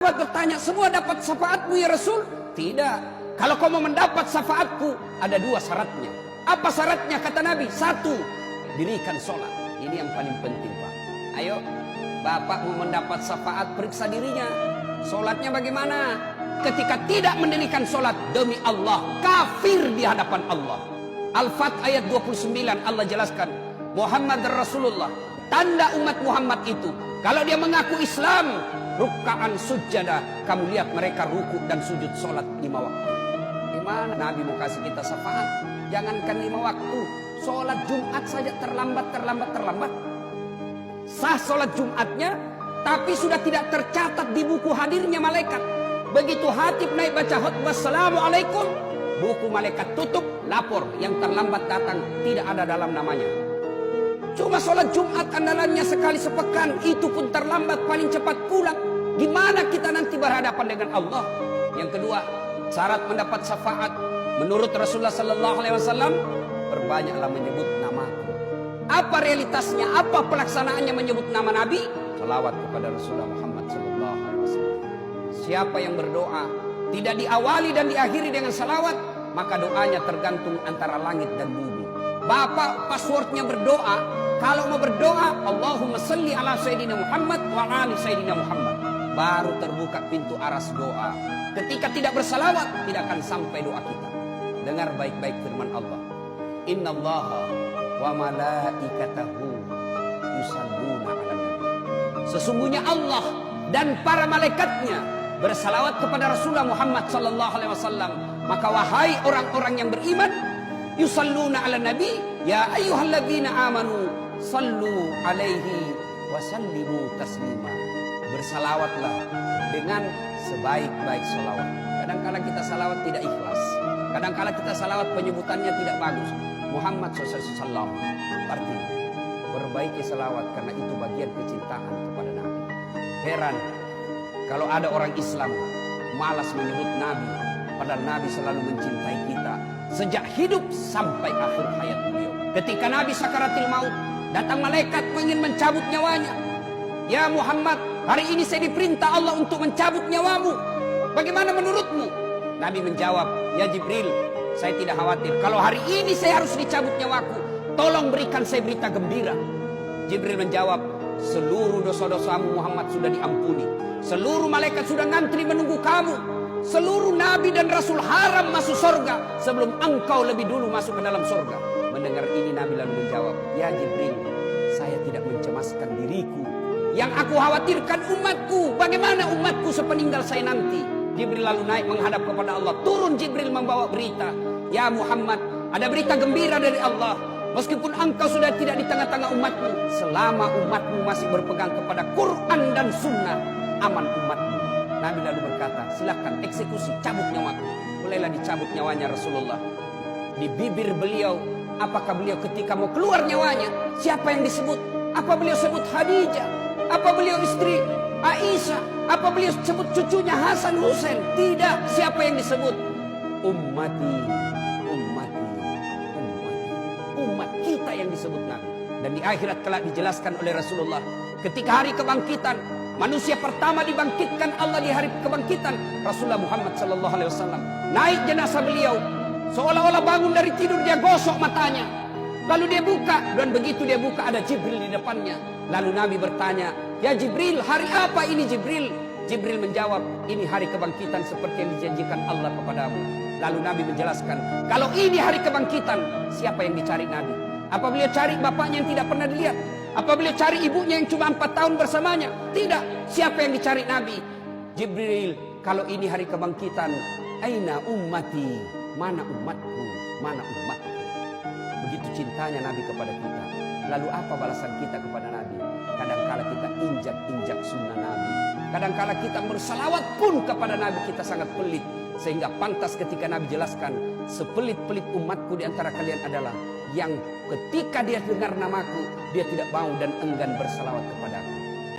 Sahabat bertanya, semua dapat syafaatmu ya Rasul? Tidak. Kalau kau mau mendapat syafaatku, ada 2 syaratnya. Apa syaratnya kata Nabi? 1, dirikan sholat. Ini yang paling penting Pak. Ayo, Bapak mau mendapat syafaat, periksa dirinya. Sholatnya bagaimana? Ketika tidak mendirikan sholat, demi Allah, kafir di hadapan Allah. Al-Fat ayat 29 Allah jelaskan, Muhammad Rasulullah, tanda umat Muhammad itu, kalau dia mengaku Islam, rukkaan sujada, kamu lihat mereka rukuk dan sujud sholat 5 waktu. Gimana Nabi mau kasih kita syafaat? Jangankan 5 waktu, sholat Jumat saja terlambat. Sah sholat Jumatnya, tapi sudah tidak tercatat di buku hadirnya malaikat. Begitu hatib naik baca khutbah Assalamualaikum, buku malaikat tutup, lapor yang terlambat datang tidak ada dalam namanya. Cuma sholat Jumat andalannya sekali sepekan, itu pun terlambat, paling cepat pulang. Gimana kita nanti berhadapan dengan Allah? Yang kedua, syarat mendapat syafaat menurut Rasulullah Sallallahu Alaihi Wasallam, perbanyaklah menyebut namaku. Apa realitasnya? Apa pelaksanaannya menyebut nama Nabi? Salawat kepada Rasulullah Muhammad Sallallahu Alaihi Wasallam. Siapa yang berdoa tidak diawali dan diakhiri dengan salawat, maka doanya tergantung antara langit dan bumi. Bapak passwordnya berdoa, kalau mau berdoa Allahumma salli ala Sayyidina Muhammad wa ali Sayyidina Muhammad, baru terbuka pintu aras doa. Ketika tidak bersalawat, tidak akan sampai doa kita. Dengar baik-baik firman Allah, innallaha wa malaikatahu yusalluna ala nabi. Sesungguhnya Allah dan para malaikatnya bersalawat kepada Rasulullah Muhammad sallallahu alaihi wasallam. Maka wahai orang-orang yang beriman, yusalluna ala nabi, ya ayyuhalladzina amanu sallu alaihi wa sallimu taslima. Bersalawatlah dengan sebaik-baik salawat. Kadang-kala kita salawat tidak ikhlas. Kadang-kala kita salawat penyebutannya tidak bagus. Muhammad SAW, artinya perbaiki salawat karena itu bagian kecintaan kepada Nabi. Heran kalau ada orang Islam malas menyebut Nabi, padahal Nabi selalu mencintai kita sejak hidup sampai akhir hayat beliau. Ketika Nabi sakaratil maut, datang malaikat ingin mencabut nyawanya. Ya Muhammad, hari ini saya diperintah Allah untuk mencabut nyawamu. Bagaimana menurutmu? Nabi menjawab, ya Jibril, saya tidak khawatir. Kalau hari ini saya harus dicabut nyawaku, tolong berikan saya berita gembira. Jibril menjawab, seluruh dosa-dosamu Muhammad sudah diampuni. Seluruh malaikat sudah ngantri menunggu kamu. Seluruh nabi dan rasul haram masuk surga sebelum engkau lebih dulu masuk ke dalam surga. Mendengar ini Nabi lalu menjawab, ya Jibril, saya tidak mencemaskan diriku. Yang aku khawatirkan umatku. Bagaimana umatku sepeninggal saya nanti? Jibril lalu naik menghadap kepada Allah. Turun Jibril membawa berita. Ya Muhammad, ada berita gembira dari Allah. Meskipun engkau sudah tidak di tengah-tengah umatmu, selama umatmu masih berpegang kepada Quran dan Sunnah, aman umatmu. Nabi lalu berkata, silakan eksekusi, cabut nyawaku. Mulailah dicabut nyawanya Rasulullah. Di bibir beliau, apakah beliau ketika mau keluar nyawanya, siapa yang disebut? Apa beliau sebut Khadijah? Apa beliau istri Aisyah? Apa beliau sebut cucunya Hasan Husain? Tidak. Siapa yang disebut? Ummati, ummati, ummati. Umat kita yang disebut Nabi. Dan di akhirat kelak dijelaskan oleh Rasulullah, ketika hari kebangkitan, manusia pertama dibangkitkan Allah di hari kebangkitan, Rasulullah Muhammad sallallahu alaihi wasallam. Naik jenazah beliau, seolah-olah bangun dari tidur dia gosok matanya. Lalu dia buka, dan begitu dia buka ada Jibril di depannya. Lalu Nabi bertanya, ya Jibril, hari apa ini Jibril? Jibril menjawab, ini hari kebangkitan seperti yang dijanjikan Allah kepadamu. Lalu Nabi menjelaskan, kalau ini hari kebangkitan, siapa yang dicari Nabi? Apa beliau cari bapaknya yang tidak pernah dilihat? Apa beliau cari ibunya yang cuma 4 tahun bersamanya? Tidak. Siapa yang dicari Nabi? Jibril, kalau ini hari kebangkitan, aina ummati? Mana umatku? Mana umatku? Begitu cintanya Nabi kepada kita. Lalu apa balasan kita kepada Nabi? Kadangkala kita injak-injak sunnah Nabi. Kadangkala kita bersalawat pun kepada Nabi kita sangat pelit. Sehingga pantas ketika Nabi jelaskan, sepelit-pelit umatku di antara kalian adalah yang ketika dia dengar namaku, dia tidak mau dan enggan bersalawat kepada